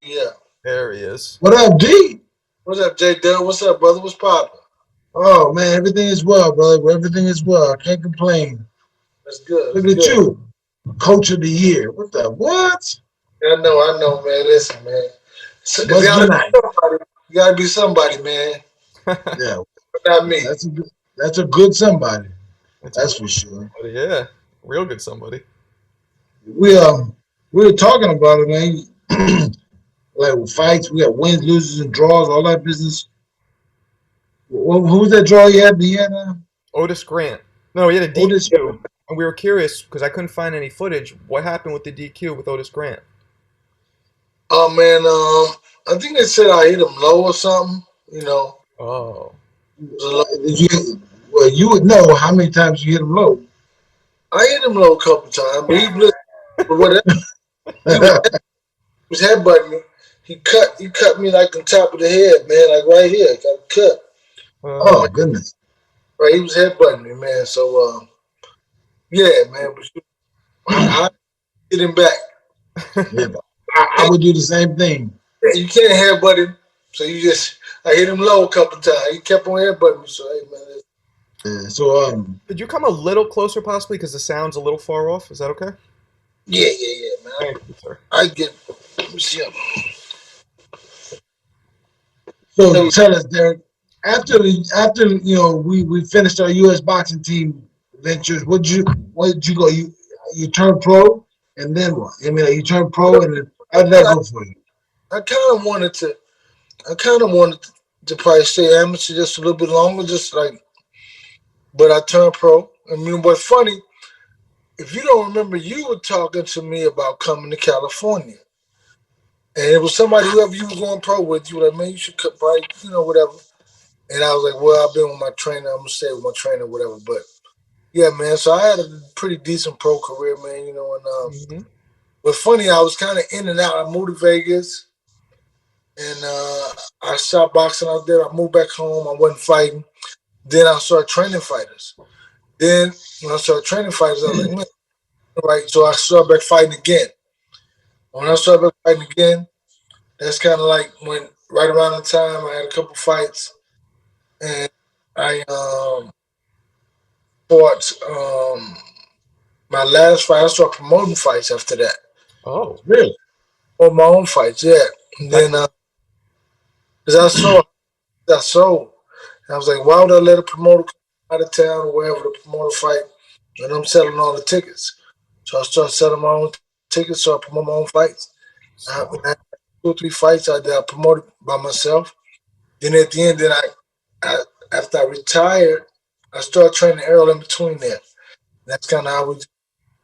Yeah. There he is. What up, D? What's up, J Dub? What's up, brother? What's poppin'? Oh man, everything is well, brother. Everything is well. I can't complain. That's good. Look That's at good. you, Coach of the Year. What the what? I know, man. Listen, man. So, it's Must be gotta be nice. somebody. You gotta be somebody, man. Yeah, But not me. that's a good somebody. That's a That's real for sure. somebody. Yeah, real good somebody. We we were talking about it, man. Like with fights, we got wins, losers, and draws, all that business. Who was that draw you had? You had Otis Grant. No, he had a Otis. DQ, and we were curious because I couldn't find any footage. What happened with the DQ with Otis Grant? Oh man, I think they said I hit him low or something. You know, Oh, it was a low. Did you? Well, you would know how many times you hit him low. I hit him low a couple times, but whatever. He was headbutting me. He cut me like on top of the head, man, like right here. Got cut. uh, Oh goodness. Right, he was headbutting me, man. So yeah, man. But I hit him back. Yeah, I would do the same thing. Yeah, you can't headbutt him. So I hit him low a couple times. He kept on headbutting me. So hey, man, Yeah, so could you come a little closer, possibly, because the sound's a little far off? Is that okay? yeah, man. Thank you, sir. I get. Let me see. so So tell us, Derek. After we finished our U.S. boxing team ventures. What did you go? You turned pro, and then what? I mean, you turned pro, and then how did that I, go for you? I kind of wanted to. I kind of wanted to probably stay amateur just a little bit longer, just like. But I turned pro. I mean, what's funny? If you don't remember, you were talking to me about coming to California. And it was somebody, whoever you was going pro with, you were like, man, you should cut probably, whatever. And I was like, well, I've been with my trainer. I'm going to stay with my trainer, whatever. But yeah, man. So I had a pretty decent pro career, man, and Hmm. but funny, I was kind of in and out. I moved to Vegas and I stopped boxing out there. I moved back home. I wasn't fighting. Then I started training fighters. Then when I started training fighters, I was like, man, right. So I started back fighting again. When I started back fighting again, that's kind of like when right around the time I had a couple fights and I fought my last fight. I started promoting fights after that. Oh, Really? On my own fights, yeah. And then because I sold. And I was like, why would I let a promoter come out of town or wherever the promoter fight? And I'm selling all the tickets. So I started selling my own tickets, so I promote my own fights. I smart. had 2 or 3 fights I promoted by myself. Then at the end, I after I retired, I started training Errol in between there. That's kind of how we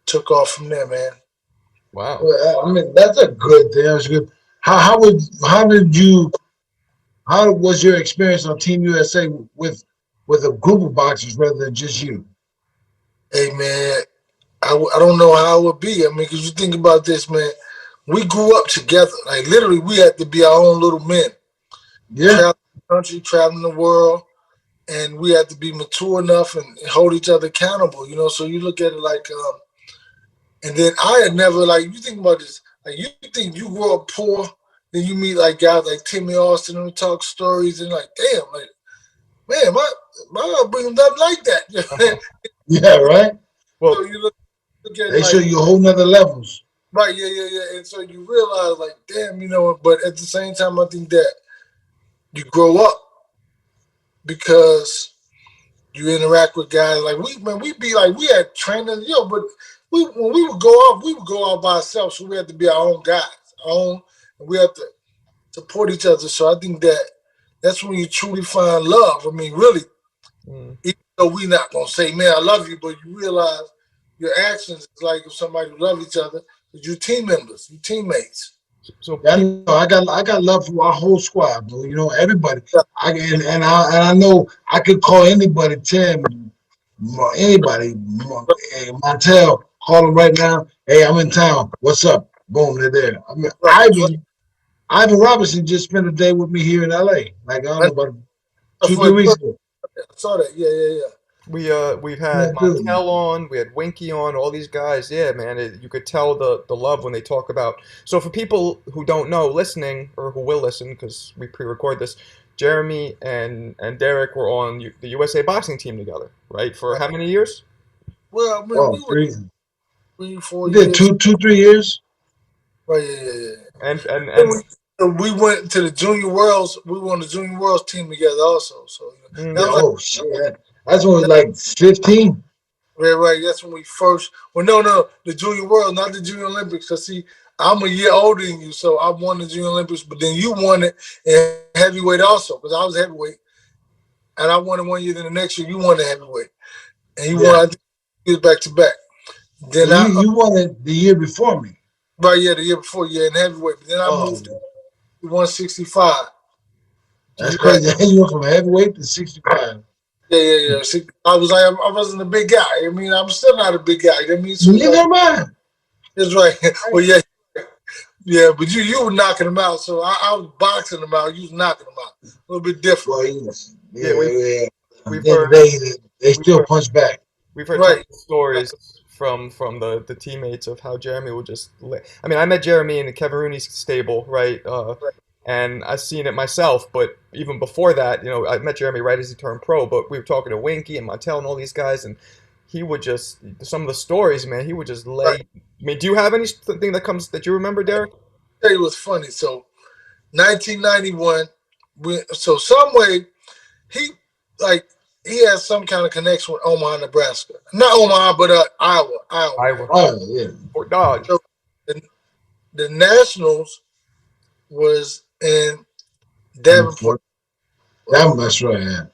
took off from there, man. Wow. Well, I mean, that's a good thing. That's good. How did you how was your experience on Team USA with a group of boxers rather than just you? Hey, man, I don't know how it would be. I mean, because you think about this, man, we grew up together. Like, literally, we had to be our own little men. Yeah. Traveling the country, traveling the world, and we had to be mature enough and hold each other accountable. So you look at it like, and then I had never, like, you think about this, like, you think you grow up poor, then you meet, like, guys like Timmy Austin and we talk stories, and, like, damn, like, man, my upbringing nothing like that. Yeah, right. So Well, you look at it They show like, you a whole nother levels. right, yeah. And so you realize, like, damn, but at the same time, I think that you grow up because you interact with guys like we be like we had trainers, but when we would go off by ourselves, so we had to be our own guys, our own, and we have to support each other. So I think that's when you truly find love. I mean, really, mm, even though we not gonna say, man, I love you, but you realize your actions is like if somebody who love each other, because you team members, you teammates. so Yeah, I people, know. I got love for our whole squad, bro. You know, everybody. Yeah, I know I could call anybody, Tim, anybody, Montel, call them right now. Hey, I'm in town. What's up? Boom, they're there. I mean, right, right. Ivan Robinson just spent a day with me here in LA. Like I don't I know about know two, for three his weeks birthday, ago. I saw that. Yeah. We've Yeah, had dude. Montel on, we had Winky on, all these guys. Yeah, man, you could tell the love when they talk about. So for people who don't know, listening or who will listen because we pre-record this, Jeremy and Derrick were on the USA boxing team together, right? For how many years? Well, I mean, Oh, we were three. three, four We did years. 3 years. Right, yeah, yeah, yeah. And Then we went to the Junior Worlds. We were on the Junior Worlds team together also. So that Yeah. mm, was like, Oh shit. That's when we was like 15. right. That's when we first. Well, no, the Junior World, not the Junior Olympics. Cause see, I'm a year older than you, so I won the Junior Olympics. But then you won it in heavyweight also, because I was heavyweight, and I won it one year. Then the next year you won the heavyweight, and you won Yeah. I think years back to back. Well, Then you won it the year before me. right, yeah, the year before, yeah, in heavyweight. But then I Oh, moved to 165. So that's you had crazy. You went from heavyweight to 65. yeah. See, I was like, I wasn't a big guy. I mean, I'm still not a big guy. I mean, so Neither am I. it's right. Well, yeah, but you were knocking them out. So I was boxing them out. You was knocking them out. A little bit different. Well, yes. Yeah, yeah, yeah. At we've the end of heard the day, they we've still heard punch back. we've heard tons Right. of stories from the teammates of how Jeremy would just. I mean, I met Jeremy in the Kevin Rooney's stable, right? Right. And I've seen it myself. But even before that, I met Jeremy right as he turned pro. But we were talking to Winky and Montel and all these guys, and he would just some of the stories, man. He would just lay. Right. I mean, do you have anything that you remember, Derek? Tell you what's funny. So 1991, so some way he like he has some kind of connection with Omaha, Nebraska. Not Omaha, but Iowa. Iowa, Oh, yeah. Fort Dodge. So the, the Nationals was in And Davenport. for that's right. Yeah.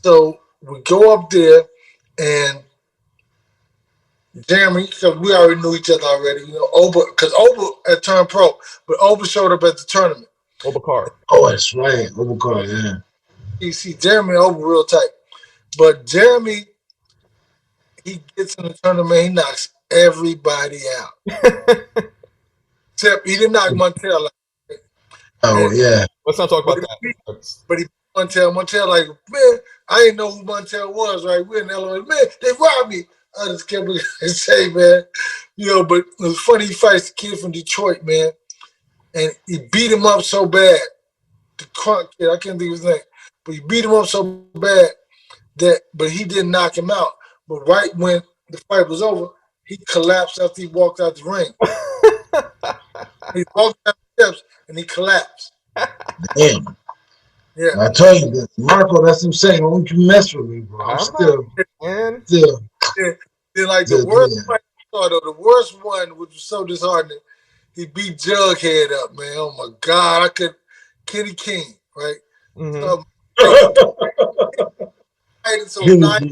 So we go up there, and Jeremy, because we already knew each other already, Oba, because Oba had turned pro, but Oba showed up at the tournament. Obakar. Oh, that's right. Overcard, yeah. You see, Jeremy and Oba real tight. But Jeremy, he gets in the tournament, he knocks everybody out. Except he didn't knock Montel out. Oh, And, yeah. Let's not talk but, about that. he, but he Montel like, man, I didn't know who Montel was, right? We're in Illinois. Man, they robbed me. I just kept saying, man. But it was funny, he fights the kid from Detroit, man. And he beat him up so bad. The crunk kid, I can't think of his name. But he beat him up so bad but he didn't knock him out. But right when the fight was over, he collapsed after he walked out the ring. He walked down the steps and he collapsed. Damn. Yeah. I tell you this, Marco, that's what I'm saying. Don't you mess with me, bro. I'm I'm not, still, man. still, Then like the still worst doing fight I saw, though, the worst one, which was so disheartening, he beat Jughead up, man. Oh my God. Kenny King, right? Hmm. So so nice. it.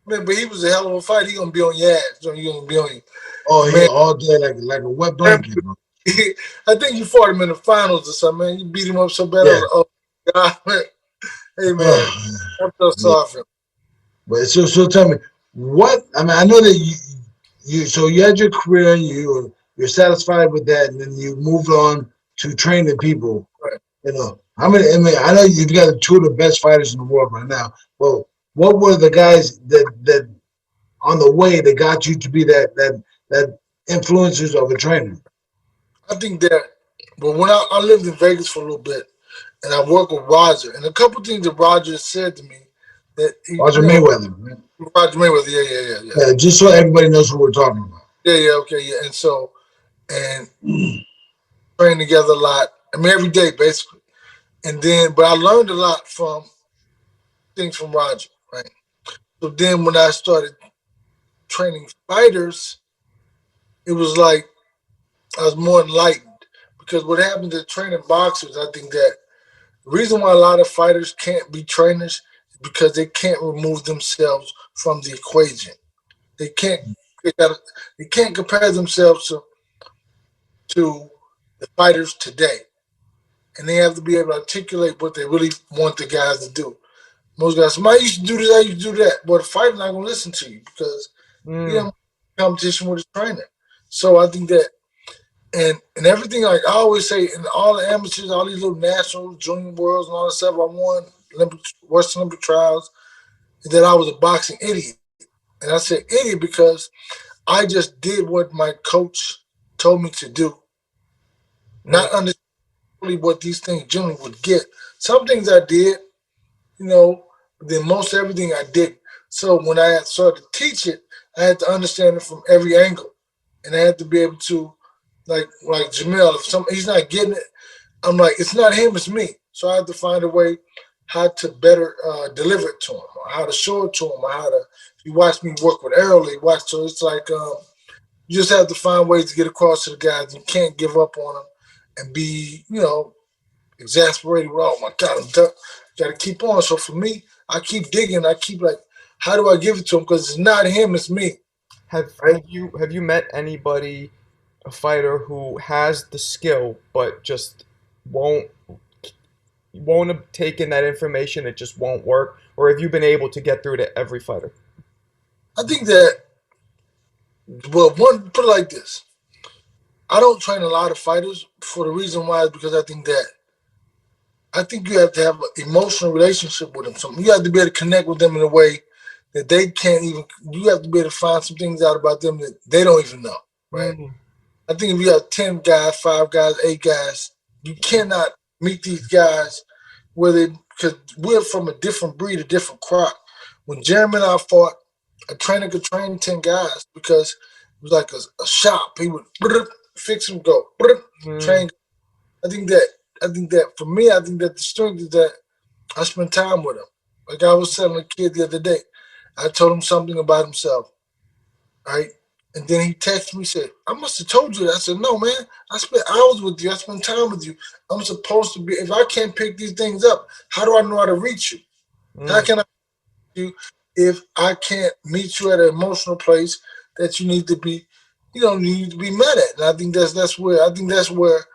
Man, but he was a hell of a fight. He gonna be on your ass. He gonna be on you. Oh, yeah, Man, all day like a wet blanket, bro. I think you fought him in the finals or something, man. You beat him up so bad. I Yeah. was like, oh God, man. Hey man, Oh, I feel yeah. sorry for him. But so tell me, what, I mean, I know that you had your career and you're satisfied with that, and then you moved on to training people. Right. I mean, I know you've got two of the best fighters in the world right now. Well, what were the guys that on the way that got you to be that influencers of a trainer? I think that, but when I lived in Vegas for a little bit, and I worked with Roger, and a couple things that Roger said to me that Roger Mayweather, right? Roger Mayweather, yeah. Yeah, just so everybody knows who we're talking about. Yeah, okay, yeah. And so, and train together a lot. I mean, every day basically. And then, but I learned a lot from things from Roger, right? So then when I started training fighters, it was like I was more enlightened, because what happens to training boxers, I think that the reason why a lot of fighters can't be trainers is because they can't remove themselves from the equation. They can't. They can't compare themselves to the fighters today, and they have to be able to articulate what they really want the guys to do. Most guys, somebody used to do this, I used to do that. But the fighter's not going to listen to you because he Mm. has competition with his trainer. So I think that, and everything, like I always say, in all the amateurs, all these little nationals, junior worlds, and all that stuff, I won Western Olympic trials. that I was a boxing idiot. And I said idiot because I just did what my coach told me to do, Mm, not understanding what these things generally would get. Some things I did, you know, then most everything I did. So when I started to teach it, I had to understand it from every angle, and I had to be able to, like Jamel, if he's not getting it, I'm like, it's not him, it's me. So I had to find a way how to better deliver it to him, or how to show it to him, or how to. If you watch me work with Errol, you watch, so it's like you just have to find ways to get across to the guys. You can't give up on them and be, exasperated. Well, oh my God, I'm done. Got to keep on. So for me, I keep digging. I keep like, how do I give it to him? Because it's not him, it's me, Have right? have you met anybody, a fighter who has the skill but just won't won't take in that information? It just won't work. Or have you been able to get through to every fighter? I think that, well, one, put it like this. I don't train a lot of fighters for the reason why is because I think you have to have an emotional relationship with them. So you have to be able to connect with them in a way that they can't even. You have to be able to find some things out about them that they don't even know, right? Mm, I think if you have 10 guys, 5 guys, 8 guys, you cannot meet these guys where they because we're from a different breed, a different crop. When Jeremy and I fought, a trainer could train 10 guys because it was like a shop. He would fix them, go mm, train. I think that for me, I think that the strength is that I spend time with him. Like I was telling a kid the other day, I told him something about himself, right? And then he texted me, said, I must have told you that. I said, no, man, I spent hours with you. I spent time with you. I'm supposed to be, if I can't pick these things up, how do I know how to reach you? How mm. can I reach you if I can't meet you at an emotional place that you need to be, need to be met at? And I think that's where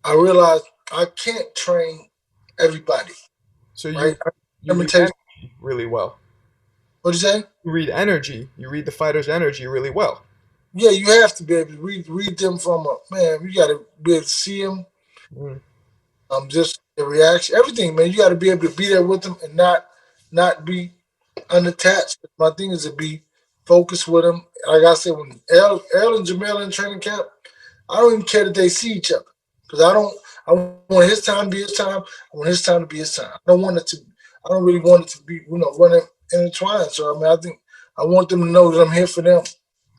I realized I can't train everybody, So right? you read Limitations. energy really well. What'd you say? You read energy. You read the fighter's energy really well. Yeah, you have to be able to read them from a man. You got to be able to see them, Mm. just the reaction, everything, man. You got to be able to be there with them and not be unattached. My thing is to be focused with them. Like I said, when El and Jamel in training camp, I don't even care that they see each other because I don't. I want his time to be his time. I want his time to be his time. I don't want it to. I don't really want it to be running intertwined. So I mean, I think I want them to know that I'm here for them.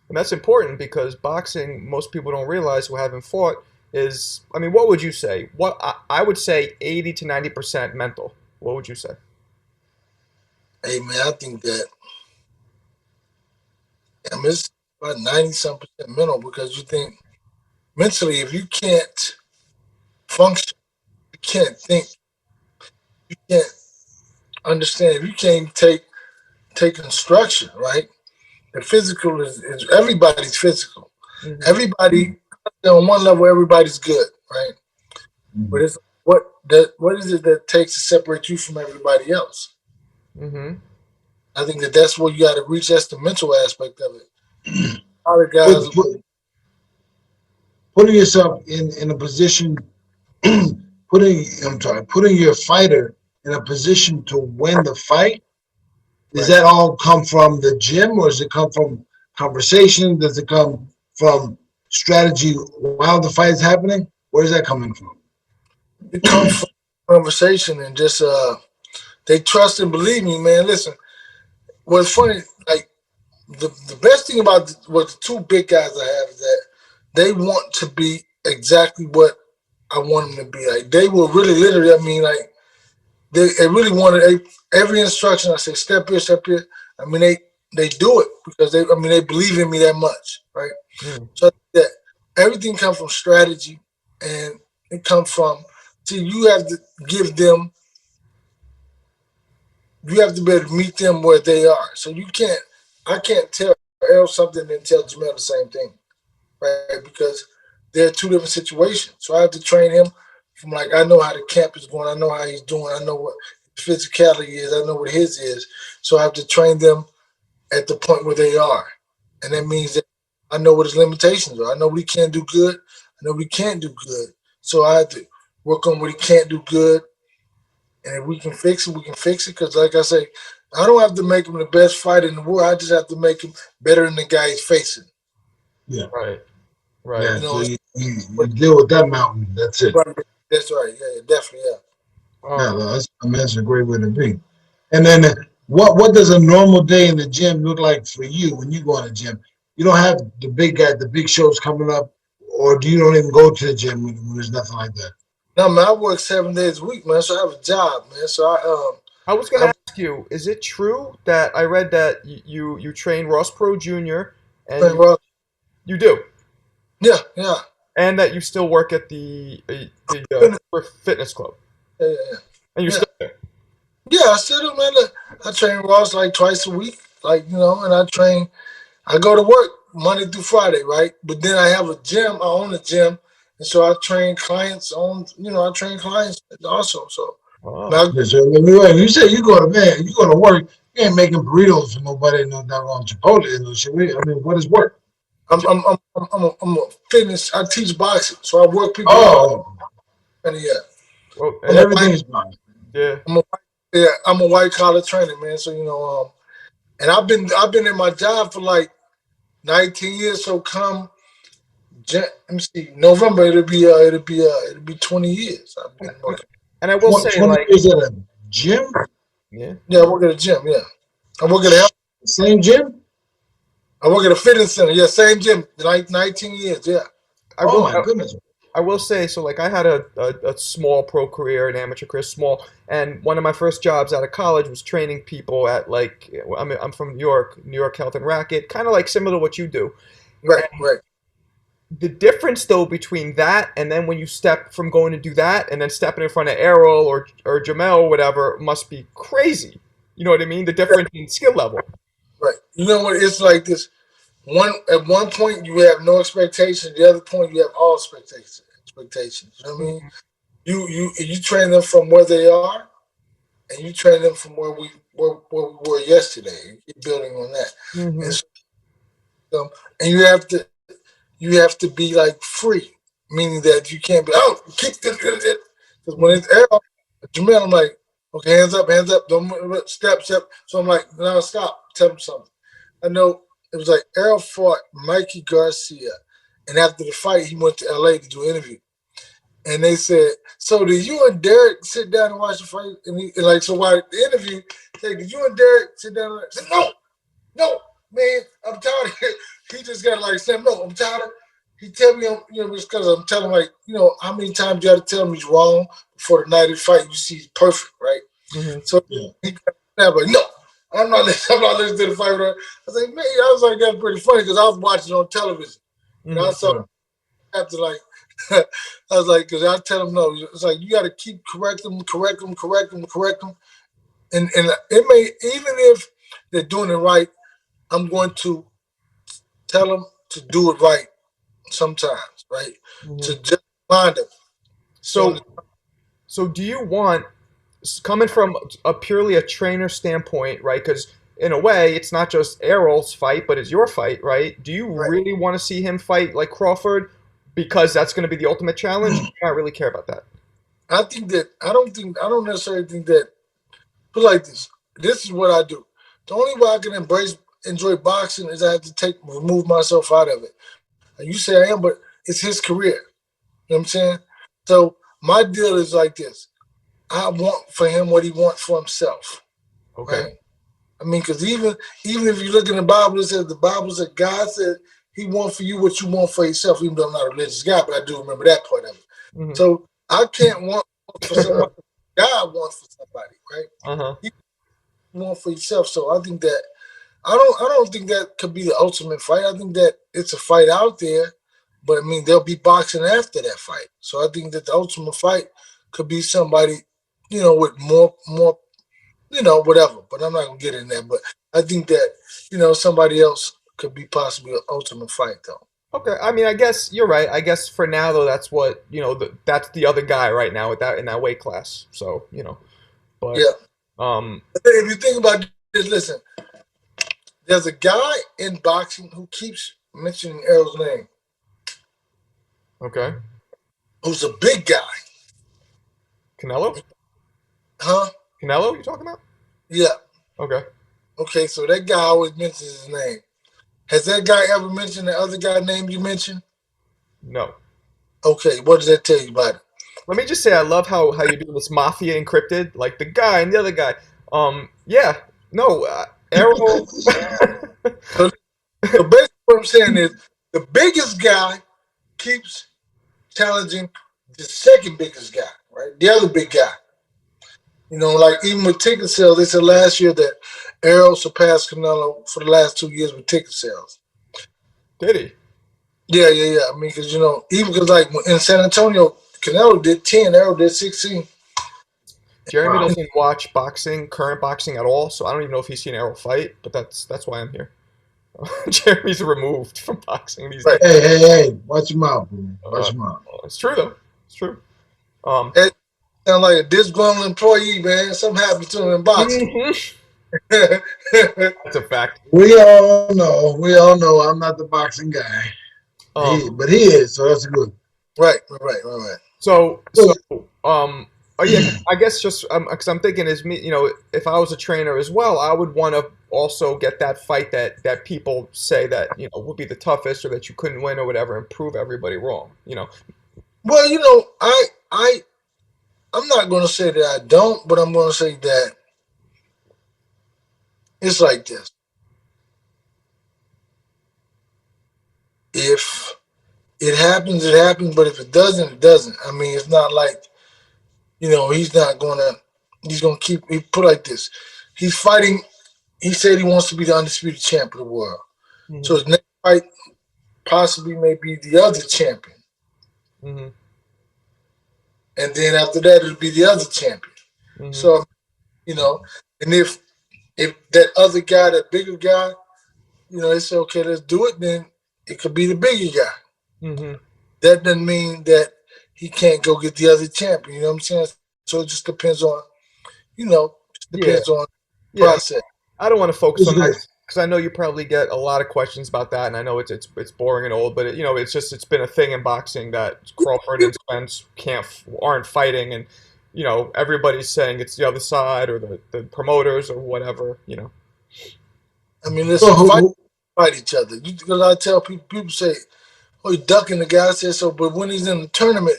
And that's important because boxing, most people don't realize who haven't fought, is, I mean, what would you say? I would say 80 to 90% mental. What would you say? Hey man, I think that it's about 90-some% mental because you think mentally if you can't function, you can't think, you can't understand, if you can't take instruction, right? The physical is everybody's physical. Hmm. Everybody on one level, everybody's good, right? But Mhm. it's what is it that takes to separate you from everybody else? Hmm. I think that that's where you got to reach. That's the mental aspect of it. A lot of Put, guys, put, putting yourself in a position, putting your fighter in a position to win the fight. Does right? that all come from the gym, or does it come from conversation? Does it come from strategy while the fight is happening? Where is that coming from? It comes from conversation and just they trust and believe me, man. Listen, what's funny, like the best thing about what the two big guys I have is that they want to be exactly what I want them to be. Like they will really, literally. I mean, like they really wanted every instruction. I say, step here, step here. I mean, they do it because they believe in me that much, right? Mm. So that everything comes from strategy, and it comes from. See, you have to give them. You have to be able to meet them where they are. So you can't. I can't tell Errol something and tell Jamel the same thing, right? Because they're two different situations. So I have to train him from like I know how the camp is going. I know how he's doing. I know what physicality is. I know what his is. So I have to train them at the point where they are, and that means that I know what his limitations are. I know what he can do good. I know what he can't do good. So I have to work on what he can't do good, and if we can fix it, we can fix it. Because like I say, I don't have to make him the best fighter in the world. I just have to make him better than the guy he's facing. Yeah. Right. Right. Yeah. You So know, you deal with that mountain. That's it. right. That's right. Yeah, definitely. Yeah. Yeah, Um, that's a great way to be. And then what does a normal day in the gym look like for you when you go in the gym? You don't have the big guy, the big shows coming up, or do you don't even go to the gym when there's nothing like that? No, man, I work 7 days a week, man. So I have a job, man. So I was going I to ask you, is it true that I read that you train Ross Pro Jr. and train rock. you do, Yeah, yeah. and that you still work at Yeah, fitness club, yeah, and you're yeah. still there. Yeah, I still do, man. Look, I train Ross like twice a week, like and I train. I go to work Monday through Friday, right? But then I have a gym. I own a gym, and so I train clients on. I train clients also. So, Oh, man, Yeah, so when you say you go to work, you ain't making burritos for nobody no doggone Chipotle and no shit. I mean, what is work? I'm a fitness. I teach boxing, so I work people out. Oh, And yeah, well, I'm a everything white. is fine. yeah. I'm a yeah. I'm a white collar trainer, man. So and I've been in my job for like 19 years. So come let me see, November it'll be 20 years. I've And, been working. and I will say, 20 like, years at a gym, yeah, Yeah, I work at a gym. Yeah, I work at a same gym. I work at a fitness center. Yeah, same gym. Like 19 years. Yeah. I Oh will. my goodness. I will say, so like I had a small pro career, an amateur career, small, and one of my first jobs out of college was training people at like I'm from New York Health and Racket, kind of like similar to what you do. Right. Right. The difference though between that and then when you step from going to do that and then stepping in front of Errol or Jamel or whatever must be crazy. You know what I mean? The difference in skill level. Right. You know what? It's like this. At one point you have no expectations. The other point you have all expectations. Expectations. You know what I mean? You train them from where they are, and you train them from where we were yesterday. You keep building on that, and Mm-hmm. and you have to be like free, meaning that you can't be kick this because when it's Errol, Jamel, I'm like, okay, hands up, don't move, step. So I'm like, no, stop, tell him something. I know it was like Errol fought Mikey Garcia, and after the fight, he went to LA to do an interview. And they said, "So did you and Derrick sit down and watch the fight?" And like, so while the interview, say, "Did you and Derrick sit down?" I said, "No, no, man, I'm tired of it." He just got like said, "No, I'm tired of." He tell me, just because I'm telling him, like, how many times you got to tell him he's wrong before the night of the fight? You see, he's perfect, right? Mm-hmm. So Yeah. he got like, "No, I'm not listening. I'm not listening to the fight." I was like, "Man," I was like, "That's pretty funny," because I was watching on television, and I Mm-hmm. saw after like. I was like, because I tell them no. It's like you got to keep correct them, and it may even if they're doing it right, I'm going to tell them to do it right sometimes, right? Mm-hmm. To just remind them. So So so do you want coming from a purely a trainer standpoint, right? Because in a way, it's not just Errol's fight, but it's your fight, right? Do you right, really want to see him fight like Crawford because that's going to be the ultimate challenge? You not really care about that. I don't necessarily think that. Put it like this. This is what I do. The only way I can enjoy boxing is I have to remove myself out of it. And you say I am, but it's his career. You know what I'm saying? So my deal is like this. I want for him what he wants for himself, Okay. right? I mean, because even if you look in the Bible said God said He wants for you what you want for yourself. Even though I'm not a religious guy, but I do remember that part of it. Hmm. So I can't want for somebody. God wants for somebody, right? Uh-huh. You want for yourself. So I think that I don't think that could be the ultimate fight. I think that it's a fight out there, but I mean there'll be boxing after that fight. So I think that the ultimate fight could be somebody, with more, whatever. But I'm not gonna get in there. But I think that somebody else could be possibly an ultimate fight though. Okay. I mean, I guess you're right. I guess for now though, that's what that's the other guy right now with that in that weight class. So but Yeah. um, If you think about this, listen. There's a guy in boxing who keeps mentioning Errol's name, okay. who's a big guy, Canelo, huh? Canelo, you talking about? Yeah. Okay. Okay, so that guy always mentions his name. Has that guy ever mentioned the other guy's name you mentioned? No. Okay, what does that tell you about it? Let me just say, I love how you're doing this mafia encrypted, like the guy and the other guy. Yeah. No. Errol. So, so basically, what I'm saying is the biggest guy keeps challenging the second biggest guy, right? The other big guy. You know, like even with ticket sales, they said last year that Errol surpassed Canelo for the last 2 years with ticket sales. Did he? Yeah. I mean, because you know, even because like in San Antonio, Canelo did 10, Errol did 16. Jeremy Wow. doesn't watch boxing, current boxing at all, so I don't even know if he's seen Errol fight. But that's why I'm here. Jeremy's removed from boxing these Right. days. Hey, watch your mouth, man. Uh, Watch your mouth. it's true though. It's true. Um, That sounds like a disgruntled employee, man. Something happened to him in boxing. mhm. Right, That's a fact. We all know I'm not the boxing guy. Um, But he is, so that's good. right. so oh yeah, I guess just because I'm thinking is me, if I was a trainer as well, I would want to also get that fight that people say that would be the toughest or that you couldn't win or whatever, and prove everybody wrong. Well, you know, I'm not going to say that I don't, but I'm going to say that it's like this. If it happens, it happens. But if it doesn't, it doesn't. I mean, it's not like, you know, he's not going to, he's going to keep, he put like this. He's fighting, he said he wants to be the undisputed champion of the world. Hmm. So his next fight possibly may be the other champion. Hmm. And then after that, it'll be the other champion. Hmm. So, you know, and if that other guy, that bigger guy, you know, they say, okay, let's do it, then it could be the bigger guy. Hmm. That doesn't mean that he can't go get the other champion. You know what I'm saying? So it just depends on, you know, Yeah, depends on yeah. process. I don't want to focus It's on that good. because I know you probably get a lot of questions about that, and I know it's boring and old, but it's been a thing in boxing that Crawford and Spence aren't fighting, and everybody's saying it's the other side or the promoters or whatever. I mean, So listen, fight each other. Because I tell people say, oh, you're ducking the guy. I said so, but when he's in the tournament,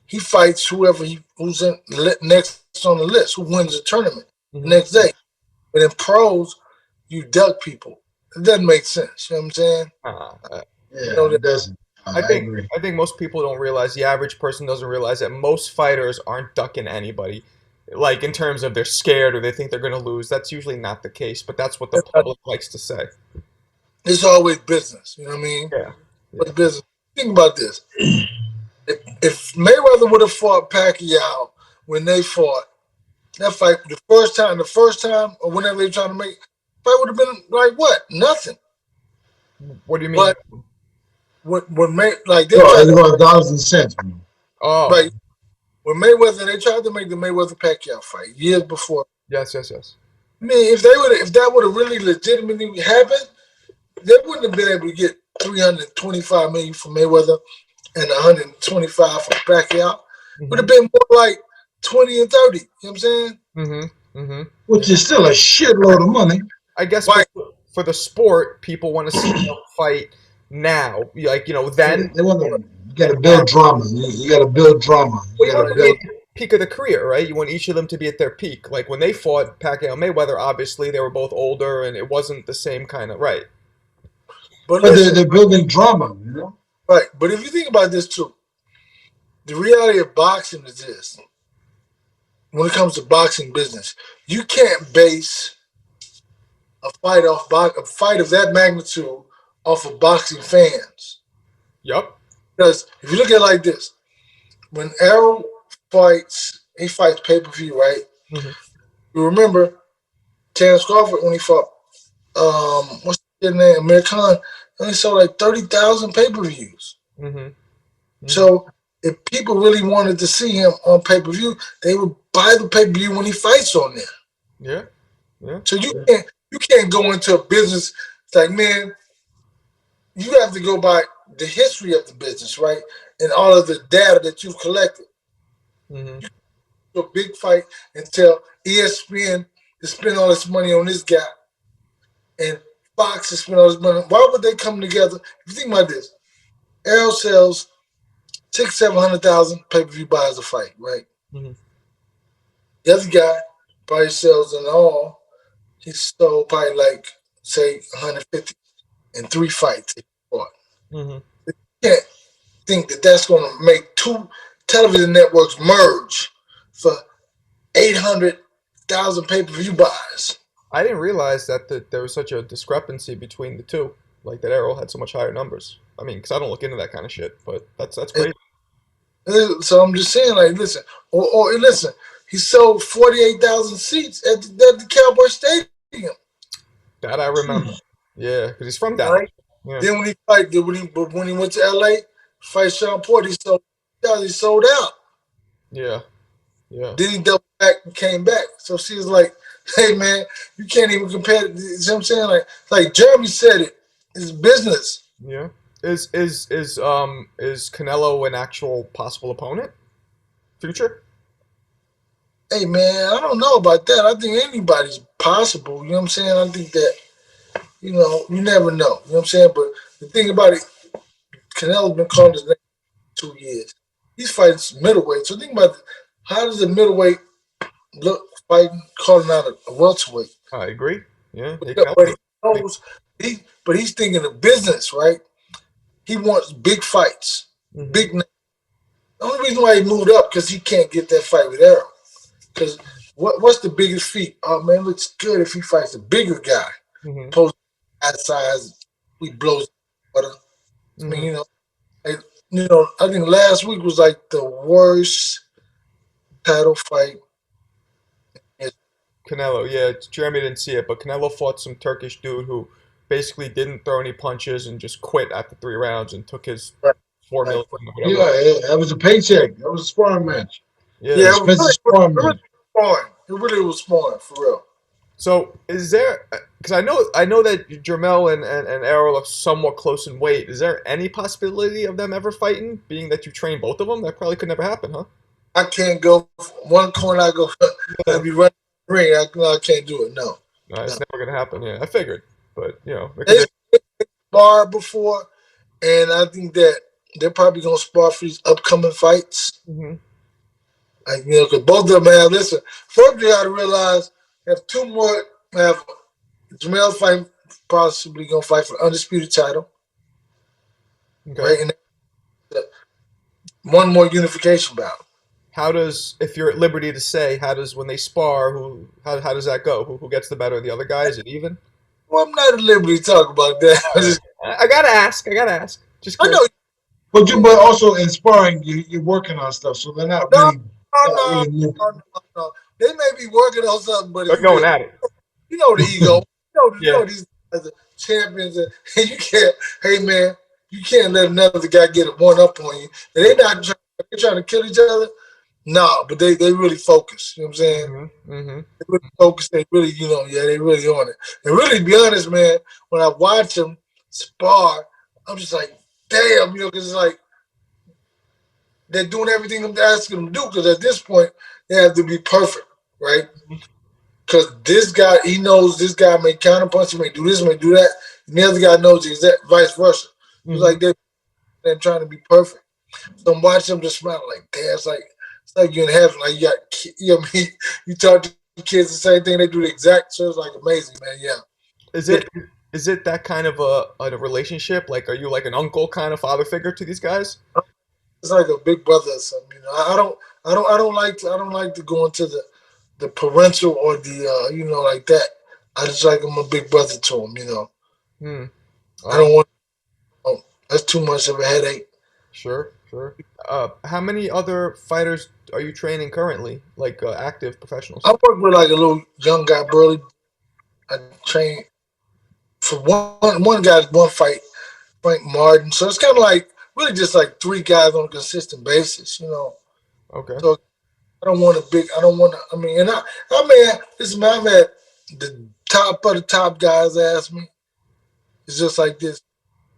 he fights whoever who's in next on the list, who wins the tournament the Hmm. next day. But in pros, you duck people. It doesn't make sense. You know what I'm saying? Uh, uh, You yeah, know it that, doesn't. I I think agree. I think most people don't realize the average person doesn't realize that most fighters aren't ducking anybody. Like in terms of they're scared or they think they're going to lose. That's usually not the case, but that's what the public likes to say. it's always business. You know what I mean? Yeah. But Yeah. business. Think about this. If Mayweather would have fought Pacquiao when they fought, that fight the first time, or whenever they trying to make, fight would have been like what? Nothing. What do you mean? But when May like they Oh, tried it's to about dollars and cents, man. Oh, like when Mayweather they tried to make the Mayweather Pacquiao fight years before. yes, yes, yes. I mean, if that would have really legitimately happened, they wouldn't have been able to get 325 million from Mayweather and 125 from Pacquiao. Would Hmm. have been more like 20 and 30. You know what I'm saying? Hmm. Hmm. Which is still a shitload of money. I guess Right. for the sport, people want to see them fight now. Like, then. They want to. You got And to now. build drama. You got to build drama. Well, You you got want to them to be build. at the peak of the career, right? You want each of them to be at their peak. Like when they fought Pacquiao and Mayweather, obviously they were both older and it wasn't the same kind of right. But But listen, they're building drama. You know. right. But if you think about this too, the reality of boxing is this. When it comes to boxing business, you can't base a fight of that magnitude off of boxing fans. Yup. Because if you look at it like this, when Errol fights, he fights pay per view, right? Hmm. You remember Terence Crawford when he fought what's his name? American only sold like 30,000 pay per views. Hmm. Hmm. So if people really wanted to see him on pay per view, they would buy the pay per view when he fights on there. Yeah. Yeah. So you can't go into a business. It's like, man, you have to go by the history of the business, right? And all of the data that you've collected. Hmm. A big fight and tell ESPN to spend all this money on this guy, and Fox to spend all this money. Why would they come together? If you think about this, Errol sells 700,000 pay-per-view buys a fight, right? Mm-hmm. The other guy probably sells in all. He sold probably like say 150 in 3 fights. Mm-hmm. You can't think that that's going to make 2 television networks merge for 800,000 pay-per-view buys. I didn't realize that there was such a discrepancy between the two, like that Errol had so much higher numbers. I mean, because I don't look into that kind of shit, but that's crazy. So I'm just saying, like, listen, or listen, he sold 48,000 seats at the Cowboy Stadium. That I remember. Yeah, because he's from Dallas. Right? Yeah. Then when he went to LA, fight Sean Porter, he sold out. Yeah. Yeah. Then he doubled back and came back. So she was like, hey man, you can't even compare it. You know what I'm saying? Like Jeremy said it, it's business. Yeah. Is Canelo an actual possible opponent? Future? Hey man, I don't know about that. I think anybody's possible. You know what I'm saying? I think that, you never know. You know what I'm saying? But the thing about it, Canelo's been calling his name for 2 years. He's fighting middleweight. So think about it. How does a middleweight look fighting, calling out a welterweight? I agree. Yeah. But he knows, but he's thinking of business, right? He wants big fights, Mm-hmm. big names. The only reason why he moved up because he can't get that fight with Errol. Because what's the biggest feat? Oh man, it looks good if he fights a bigger guy. Mm-hmm. Post that size, he blows water. Mm-hmm. I mean, I think last week was like the worst title fight. Canelo, yeah, Jeremy didn't see it, but Canelo fought some Turkish dude who basically didn't throw any punches and just quit after 3 rounds and took his Right. $4 million or whatever. Yeah, that was a paycheck. That was a sparring match. Yeah. Yeah, Expensive sparring match. It really was sparring, for real. So is there? Because I know that Jermel and Errol are somewhat close in weight. Is there any possibility of them ever fighting? Being that you train both of them, that probably could never happen, huh? I can't go one corner. I'd be running the ring. I can't do it. No. No, it's never gonna happen. Yeah, I figured, but They sparred before, and I think that they're probably gonna spar for these upcoming fights. Mm-hmm. Like, because both of them have. Listen, first you got to realize have 2 more. Have Jamel fight, possibly gonna fight for undisputed title, Okay. right? And 1 more unification bout. How does, if you're at liberty to say, how does when they spar, how does that go? Who gets the better of the other guy? Is it even? Well, I'm not at liberty to talk about that. I gotta ask. Just I curious. know. But also in sparring, you're working on stuff, so they're not really. No. They may be working on something, but They're going at it. You know the ego. You know Yeah. these guys are champions, and you can't. Hey man, you can't let another guy get a 1-up on you. And they're trying to kill each other. No, but they really focus. You know what I'm saying? Mm-hmm. Mm-hmm. They really focus. They really, they really on it. And really, to be honest, man, when I watch them spar, I'm just like, damn, because it's like they're doing everything I'm asking them to do. Because at this point, they have to be perfect, right? Because this guy, he knows this guy may counterpunch, he may do this, may do that, and the other guy knows the exact vice versa. Mm-hmm. It's like they're trying to be perfect. So I'm watching them just smiling like, damn, it's like you're in heaven. Like you talk to kids the same thing, they do the exact. So it's like amazing, man. Yeah. Is it that kind of a relationship? Like, are you like an uncle kind of father figure to these guys? It's like a big brother or something. I don't like to go into the parental or the like that. I just like I'm a big brother to them. I don't want. That's too much of a headache. Sure. How many other fighters are you training currently, like active professionals? I work with like a little young guy, Burley. I train for one guy, 1 fight, Frank Martin. So it's kind of like really just like 3 guys on a consistent basis. Okay. So I don't want I mean, and I've had the top of the top guys ask me. It's just like this.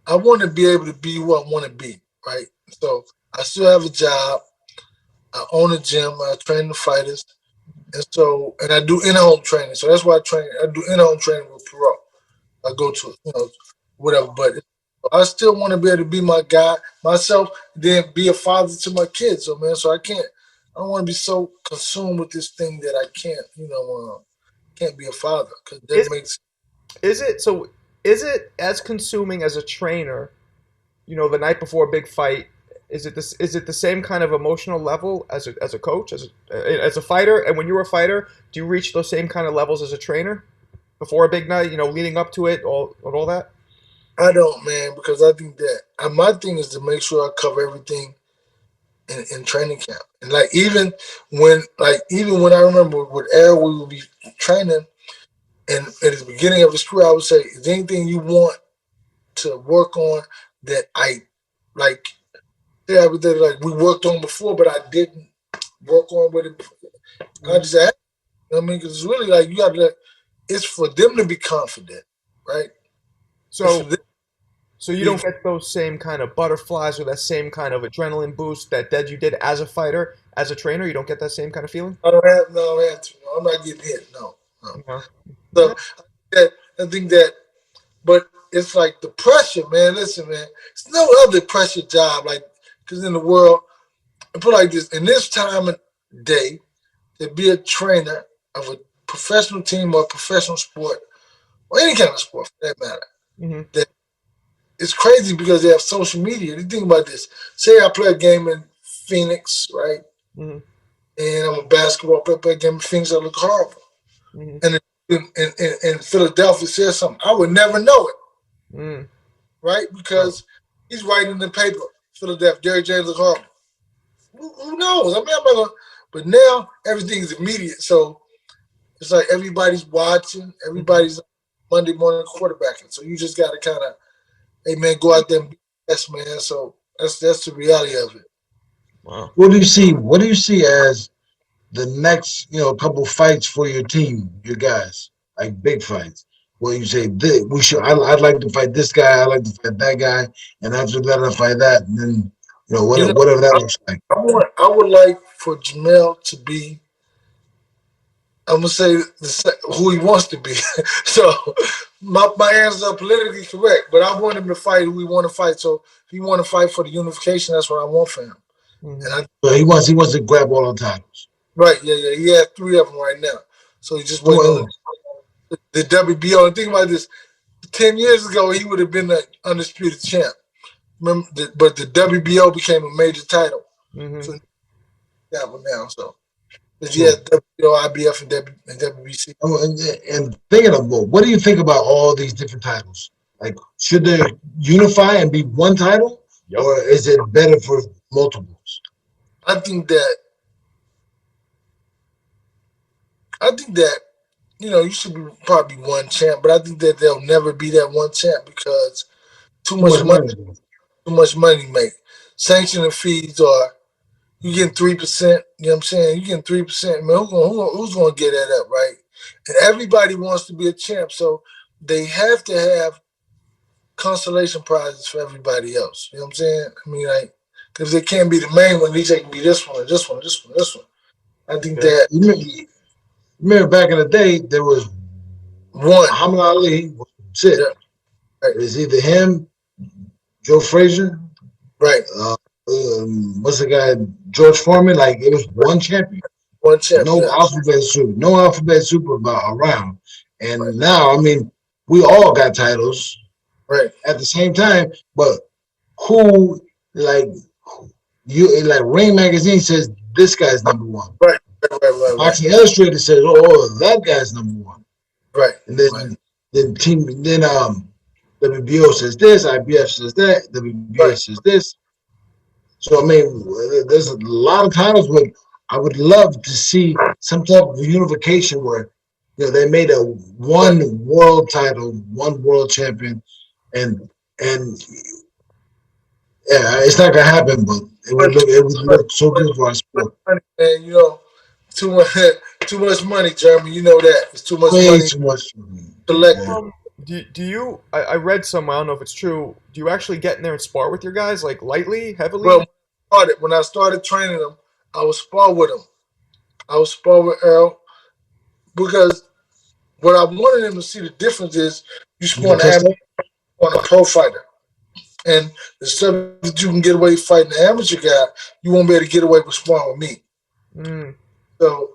I want to be able to be who I want to be, right? So I still have a job. I own a gym. I train the fighters. And I do in-home training. So that's why I do in-home training with Perot. I go to, whatever. But I still want to be able to be my guy, myself, then be a father to my kids. So, man, so I don't want to be so consumed with this thing that I can't be a father because that Is makes. is it so? Is it as consuming as a trainer? The night before a big fight. Is it this? Is it the same kind of emotional level as a coach, as a fighter? And when you were a fighter, do you reach those same kind of levels as a trainer before a big night? Leading up to it, all that. I don't, man, because I think that my thing is to make sure I cover everything in training camp. And even when I remember with Errol, we would be training, and at the beginning of the school, I would say, "Is there anything you want to work on that I like?" Yeah, like we worked on before, but I didn't work on with it. I just asked. I mean, because it's really like you got to. It's for them to be confident, right? So So you don't get those same kind of butterflies or that same kind of adrenaline boost that you did as a fighter, as a trainer. You don't get that same kind of feeling. I don't have no answer. No, I'm not getting hit. No, no. No. So I think that, but it's like the pressure, man. Listen, man, it's no other pressure job like because in the world, I put it like this: in this time of day, to be a trainer of a professional team or a professional sport or any kind of sport for that matter, Mm-hmm. that it's crazy because they have social media. You think about this. Say I play a game in Phoenix, right? Mm-hmm. And I'm a basketball player, play a game in Phoenix, I look horrible. Mm-hmm. And in Philadelphia says something, I would never know it, Mm-hmm. right? Because he's writing in the paper, Philadelphia, Derrick James look horrible. Who knows? I mean, I'm not gonna, but now everything's immediate. So it's like everybody's watching, everybody's Monday morning quarterbacking. So you just got to kind of, hey, man, go out there and be the best, man. So that's the reality of it. Wow. What do you see? What do you see as the next, couple fights for your team, your guys, like big fights? Where you say we should. I'd like to fight this guy. I'd like to fight that guy, and after that, I fight that, and then You know, whatever that looks like. I would like for Jamel to be, I'm gonna say who he wants to be. So my answers are politically correct, but I want him to fight who he want to fight. So if he want to fight for the unification, that's what I want for him. Mm-hmm. And So he wants to grab all the titles. right, yeah, he has 3 of them right now. So he's just waiting Well, on the WBO. And think about this: 10 years ago, he would have been the undisputed champ. Remember, but the WBO became a major title. Mm-hmm. So that one now. So because he sure. has WBO, IBF, and WBC. Oh, and thinking of what do you think about all these different titles? Like, should they unify and be one title, Yep. or is it better for multiples? I think that you should be probably one champ, but I think that there'll never be that one champ because too Too much much money, money. too much money make. Sanctioning fees are you getting 3%. You know what I'm saying? You getting 3%. Man, who's gonna get that up, right? And everybody wants to be a champ, so they have to have consolation prizes for everybody else. You know what I'm saying? I mean, like, because they can't be the main one, at least they can be this one, or this one, this one, this one. I think Yeah. that You remember back in the day, there was one, Muhammad Ali. That's it. yeah, right, It was either him, Joe Frazier, right, uh, what's the guy, George Foreman. Like it was one champion. one champ, No yeah, alphabet soup. No alphabet soup around. right, And now, I mean, we all got titles right, at the same time, but who like you like Ring Magazine says this guy's number one. right, right, Boxing Illustrated says, oh, that guy's number one. right, And right, then WBO says this, IBF says that, WBA right. says this. So I mean, there's a lot of titles, but I would love to see some type of unification where they made a Right. one world title, one world champion, and yeah, it's not gonna happen, but But it would but look so but good for our too much sport. money, man. Too much too much money, Jeremy. You know that it's too much Way money too much. collected. Do you? I read somewhere. I don't know if it's true. Do you actually get in there and spar with your guys, like lightly, heavily? Well, when I started training them, I was spar with them. I would spar with Errol because what I wanted him to see the difference is you You spar can an test amateur that. on a pro fighter. And the stuff that you can get away fighting the amateur guy, you won't be able to get away with sparring with me. Mm. So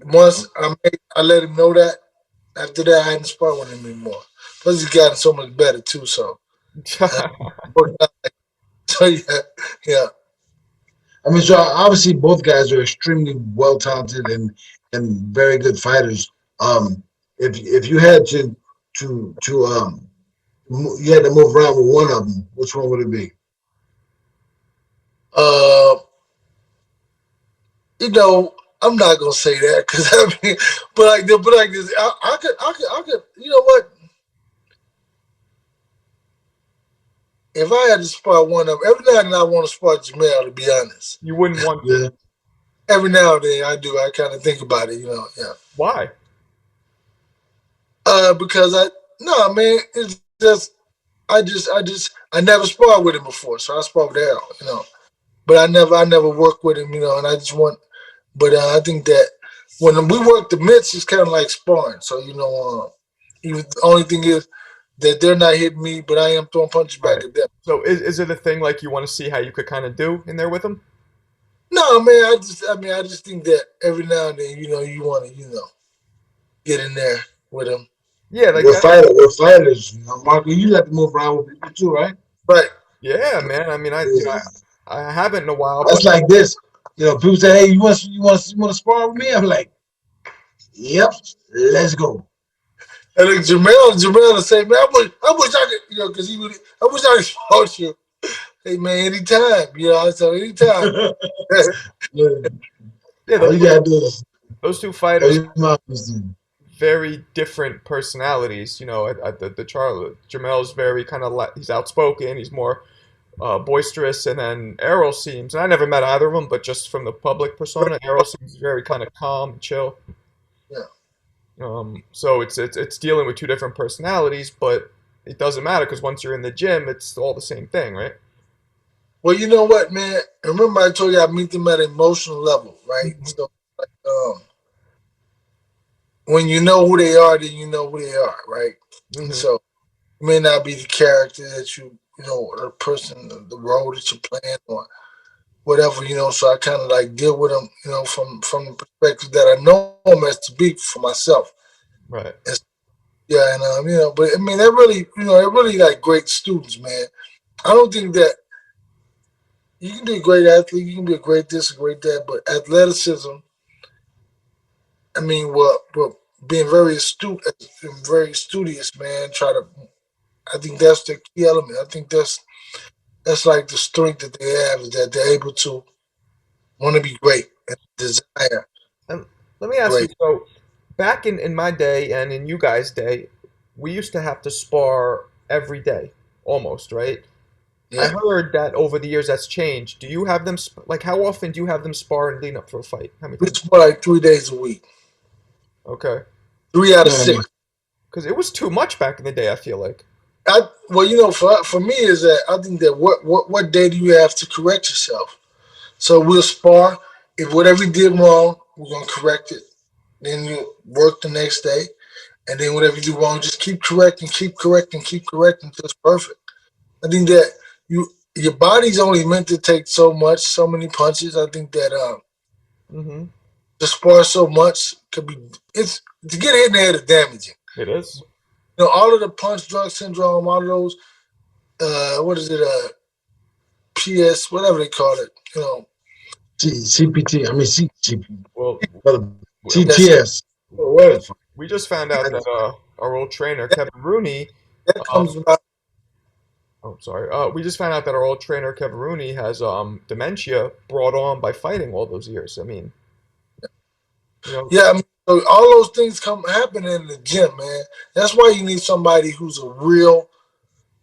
once I let him know that, after that I hadn't sparred with him anymore. Plus he's gotten so much better too. So, uh, so yeah, yeah. I mean, so obviously both guys are extremely well talented and very good fighters. If you had to you had to move around with one of them, which one would it be? Uh, I'm not gonna say that because I mean, but like this, I could. You know what? If I had to spar one of them, every now and then I want to spar Jamel. To be honest, You wouldn't want to. Yeah, every now and then I do. I kind of think about it. Yeah. Why? Because no, man, it's just I never sparred with him before, so I sparred with Errol. But I never worked with him. And I just want. But I think that when we work the mitts, it's kind of like sparring. So even the only thing is that they're not hitting me, but I am throwing punches back Right. at them. So is it a thing like you want to see how you could kind of do in there with him? No, man, I just think that every now and then, you want to, get in there with them. Yeah, like we're that. fighters. We're fighters. Marco, you like to move around with people too, right? Right. Yeah, man. I mean, Yeah. I haven't in a while, That's but like this. People say, "Hey, you want to spar with me?" I'm like, "Yep, let's go." And like Jamel will say, man, I wish I could, because I wish I could sport you. Hey, man, anytime, so anytime. Yeah. yeah, All you gotta do is those two throw fighters your mouth. very different personalities. At the Charlie Jamel's very kind of he's outspoken. He's more boisterous, and then Errol seems. And I never met either of them, but just from the public persona, Errol seems very kind of calm, and chill. Yeah. So it's dealing with two different personalities, but it doesn't matter because once you're in the gym, it's all the same thing, right? Well, you know what, man? Remember I told you I meet them at an emotional level, right? Mm-hmm. So, like, when you know who they are, then you know who they are, right? And Mm-hmm. so it may not be the character that or the person, the role that you're playing, or whatever, So I kind of like deal with them, from the perspective that I know them as to be for myself. Right. And, yeah, and but I mean, they're really like great students, man. I don't think that you can be a great athlete, you can be a great this, a great that, but athleticism, I mean, well, being very astute, very studious, man. I think that's the key element. I think that's like the strength that they have is that they're able to want to be great and desire And let me ask you, great. so back in my day and in you guys' day, we used to have to spar every day, almost, right? I Yeah, heard that over the years that's changed. Do you have them like how often do you have them spar and lean up for a fight? How many we times? sport like 3 days a week, Okay, 3 out of Yeah, man. 6. because it was too much back in the day. I feel like. Well, for me is that I think that what day do you have to correct yourself? So we'll spar. If whatever you did wrong, we're gonna correct it. Then you work the next day, and then whatever you do wrong, just keep correcting, keep correcting, keep correcting until it's perfect. I think that your body's only meant to take so many punches. I think that Mm-hmm. to spar so much could be it's to get hit in the head is damaging. It is. All of the punch drunk syndrome, all of those what is it, PS, whatever they call it, CPT. I mean Well, yes, TTS. we What? just we just found out that our old trainer that, Kevin Rooney. that Um, comes about. oh, sorry. We just found out that our old trainer Kevin Rooney has dementia brought on by fighting all those years. I mean, you know. Yeah, I mean, so all those things come happening in the gym, man. That's why you need somebody who's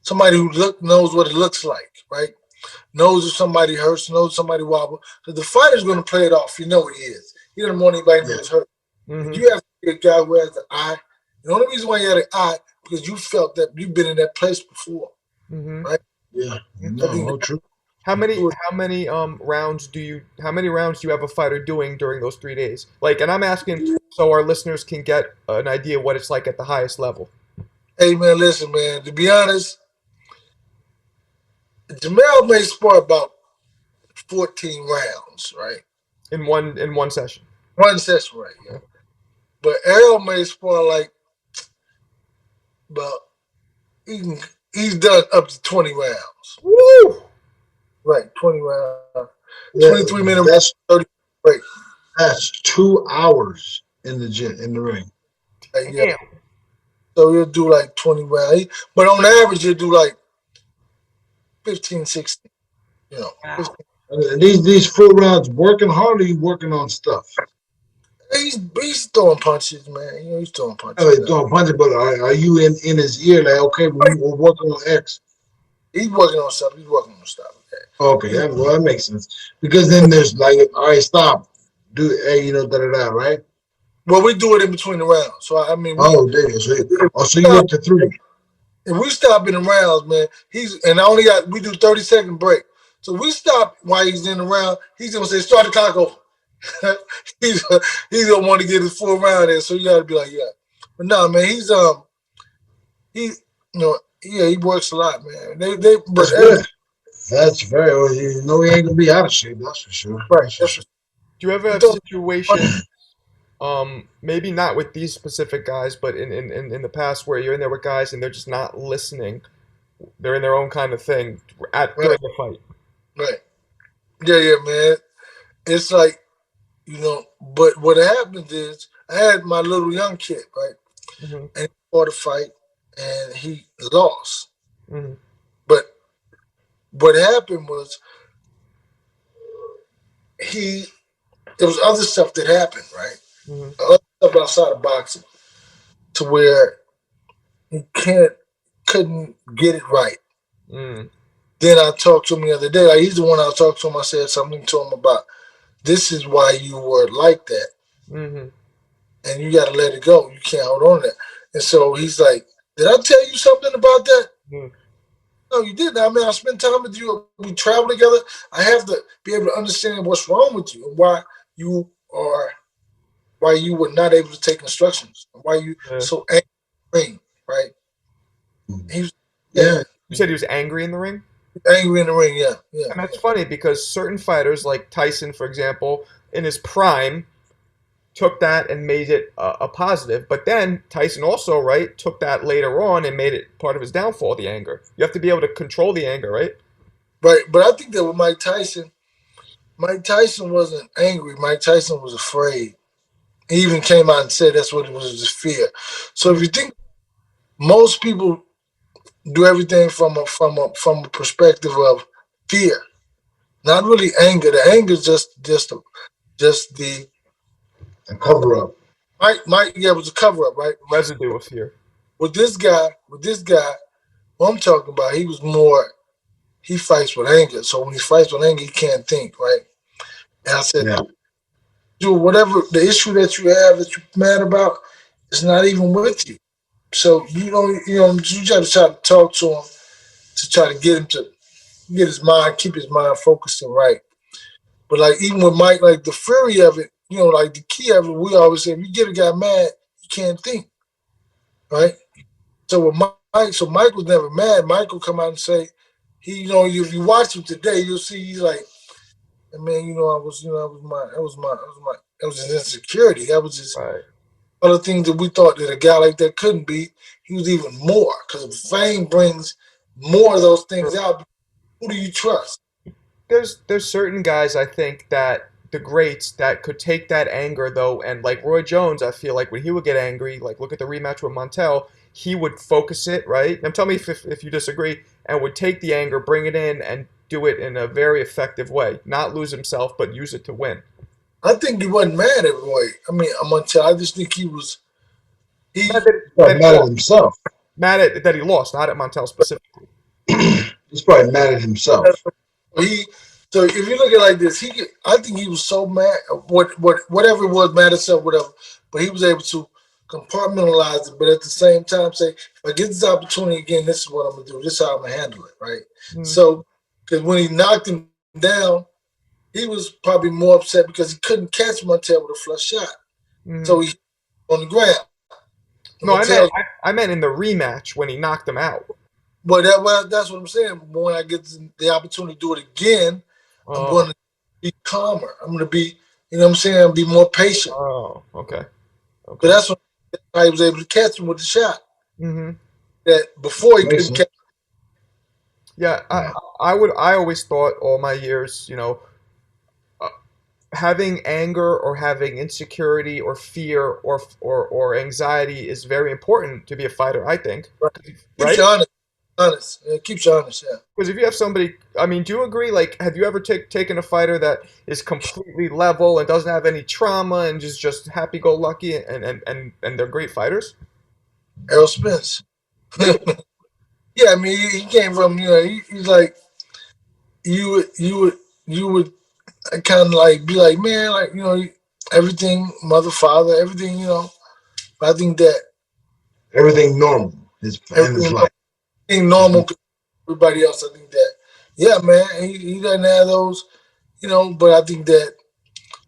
somebody who knows what it looks like, right? Knows if somebody hurts, knows if somebody wobble. Because the fighter's going to play it off. You know what he is. He doesn't want anybody to know Yeah, he's hurt. But Mm-hmm. you have to be a guy who has the eye. The only reason why you had an eye because you felt that you've been in that place before, Mm-hmm. right? yeah. I No, think no, true. How many rounds do you have a fighter doing during those 3 days? Like, and I'm asking so our listeners can get an idea what it's like at the highest level. Hey man, listen, man. To be honest, Jamel may spar about 14 rounds, right? In one session. One session, right? Yeah. But Errol may spar like about he's done up to 20 rounds. Woo! Right, 20 rounds. Yeah, 23-minute, that's 30 break. that's 2 hours in the gym in the ring. Yeah. Damn. So you'll do like 20 rounds. But on average, you'll do like 15, 16. You know, Wow. 15. And these full rounds working hard, or you working on stuff? He's throwing punches, man. You know, he's throwing punches. Oh, throwing punches, but are you in his ear like, okay, we're working on X? He's working on stuff. He's working on stuff. Okay, that makes sense. Because then there's like, all right, stop, do hey, da da da, right? Well, we do it in between the rounds. So I mean, Oh, there you go. So you up to 3. if we stop in the rounds, man, we do 30-second break. So we stop while he's in the round. He's gonna say, "Start the clock over." he's gonna want to get his full round in. So you got to be like, yeah. But no, man, he works a lot, man. That's good. That's very. He ain't gonna be out of shape. That's for sure. Right. That's for sure. Do you ever have situations, maybe not with these specific guys, but in the past where you're in there with guys and they're just not listening, they're in their own kind of thing during the fight? Right. Yeah, man. It's like, but what happened is I had my little young kid, right? Mm-hmm. And he fought a fight and he lost. Mm-hmm. But what happened was there was other stuff that happened, right? Mm-hmm. Other stuff outside of boxing to where he couldn't get it right. Mm. Then I talked to him the other day. Like, he's the one I talked to him. I said something to him about, this is why you were like that. Mm-hmm. And you got to let it go. You can't hold on to that. And so he's like, did I tell you something about that? Mm. No, you didn't. I mean, I spend time with you. We travel together. I have to be able to understand what's wrong with you and why you were not able to take instructions, and why you so angry, right? He was, Yeah. You said he was angry in the ring? Angry in the ring, yeah. And that's funny because certain fighters, like Tyson, for example, in his prime, took that and made it a positive. But then Tyson also, right, took that later on and made it part of his downfall, the anger. You have to be able to control the anger, right? Right, but I think that with Mike Tyson wasn't angry. Mike Tyson was afraid. He even came out and said that's what it was, just fear. So if you think most people do everything from a perspective of fear, not really anger. The anger is just the cover up. Mike, it was a cover up, right? Residue of fear. With this guy, what I'm talking about, he fights with anger. So when he fights with anger, he can't think, right? And I said, do whatever the issue that you have that you're mad about, it's not even with you. So you try to talk to him to try to get him to get his mind, keep his mind focused and right. But like even with Mike, like the fury of it, like the key of it, we always say, if you get a guy mad, you can't think, right? So with Mike was never mad. Mike will come out and say, if you watch him today, you'll see he's like, man, that was his insecurity. That was his other things that we thought that a guy like that couldn't be. He was even more, because fame brings more of those things out. Who do you trust? There's certain guys, I think, that the greats that could take that anger though, and like Roy Jones, I feel like when he would get angry, like look at the rematch with Montel, he would focus it, right? And tell me if you disagree, and would take the anger, bring it in, and do it in a very effective way. Not lose himself, but use it to win. I think he wasn't mad at Roy. I mean, Montel, I just think he was mad at himself. Mad at that he lost, not at Montel specifically. He's probably mad at himself. So if you look at it like this, I think he was so mad, whatever it was, mad at himself, whatever, but he was able to compartmentalize it, but at the same time say, if I get this opportunity again, this is what I'm going to do. This is how I'm going to handle it, right? Mm-hmm. So Because when he knocked him down, he was probably more upset because he couldn't catch Montel with a flush shot. So he on the ground. No, I meant in the rematch when he knocked him out. Well, that's what I'm saying. But when I get the opportunity to do it again, I'm going to be calmer. I'm going to be, you know what I'm saying, be more patient. Oh, okay. So that's when I was able to catch him with the shot. Mm-hmm. That before he couldn't catch. Yeah, I always thought all my years, you know, having anger or having insecurity or fear or anxiety is very important to be a fighter, I think. Right. Right? Keeps you honest. It keeps you honest, yeah. Because if you have somebody, I mean, do you agree? Like, have you ever taken a fighter that is completely level and doesn't have any trauma and just happy-go-lucky and they're great fighters? Errol Spence. Yeah, I mean, he came from, you know, he's like, you would kind of like be like, man, like, you know, everything, mother, father, everything, you know. I think that everything normal in his life. Everything normal to everybody else. I think that, yeah, man, he doesn't have those, you know, but I think that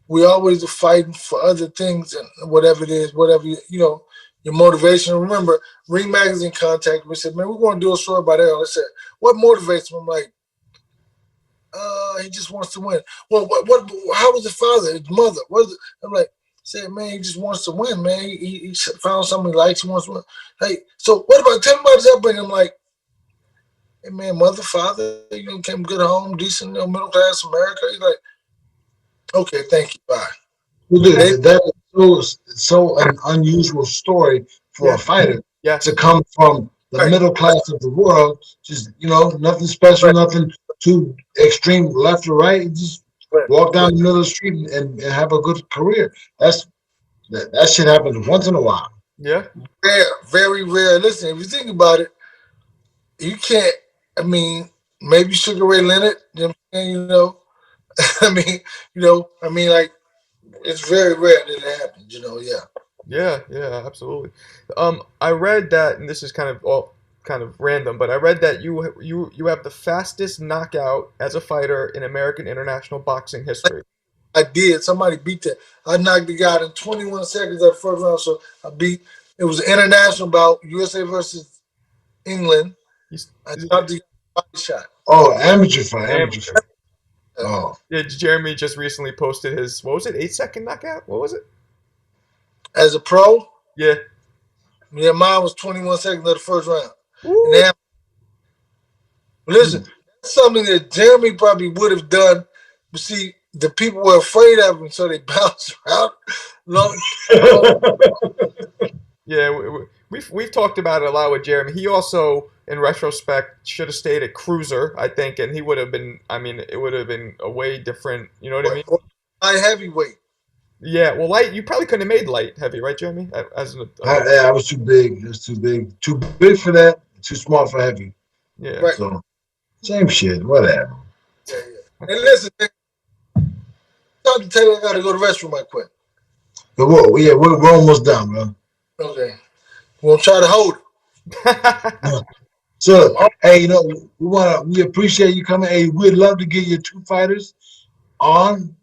we always are fighting for other things and whatever it is, whatever, you know, your motivation. Remember, Ring Magazine contacted me and said, man, we're going to do a story about Errol. I said, what motivates him? I'm like, he just wants to win. Well, how was his father, his mother? I'm like, said, man, he just wants to win, man. He found something he likes, he wants to win. Hey, so what about, tell me about his upbringing? I'm like, hey, man, mother, father, you know, came good home, decent, you know, middle class America. He's like, okay, thank you, bye. Well, that is so an unusual story for a fighter to come from the middle class of the world. Just, you know, nothing special, nothing too extreme left or right. Just walk down the middle of the street and have a good career. That shit happens once in a while. Yeah. Rare, very rare. Listen, if you think about it, you can't, I mean, maybe Sugar Ray Leonard, you know what I'm saying, you know? Like, it's very rare that it happens, you know, yeah. Yeah, absolutely. I read that, and this is kind of random, but I read that you have the fastest knockout as a fighter in American international boxing history. I did. Somebody beat that. I knocked the guy out in 21 seconds of the first round, so it was an international bout, USA versus England. I knocked the body shot. Oh, amateur fight. Oh. Yeah, Jeremy just recently posted his, what was it, 8-second knockout? What was it? As a pro? Yeah. Yeah, mine was 21 seconds of the first round. And listen, that's something that Jeremy probably would have done. But see, the people were afraid of him, so they bounced around. Yeah, we've talked about it a lot with Jeremy. He also, in retrospect, should have stayed at cruiser, I think, and he would have been. I mean, it would have been a way different. You know what I mean? Light heavyweight. Yeah, well, light. You probably couldn't have made light heavy, right, Jeremy? I was too big. It was too big. Too big for that. Too small for heavy. Yeah. Right. So same shit. Whatever. Yeah. And listen, Dr. Taylor, I gotta go to the restroom right quick. But we're almost done, bro. Okay. We'll try to hold it. So, hey, you know, we appreciate you coming. Hey, we'd love to get your two fighters on.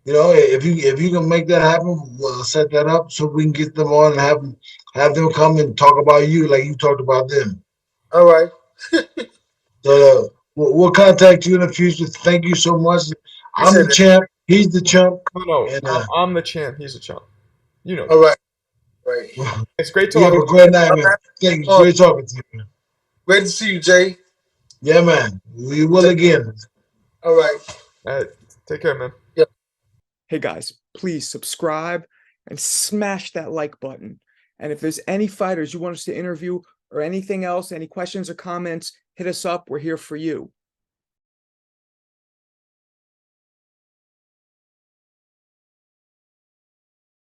You know, if you can make that happen, we'll set that up so we can get them on and have them come and talk about you like you talked about them. All right. So we'll contact you in the future. Thank you so much. I'm the champ. He's the chump. No, and, I'm the champ. He's the chump. You know. All right. Right. It's great talking. You have a great night, man. Thank you. Great talking to you. Great to see you, Jay. Yeah, man. We will again. All right. Take care, man. Yeah. Hey, guys, please subscribe and smash that like button. And if there's any fighters you want us to interview or anything else, any questions or comments, hit us up. We're here for you.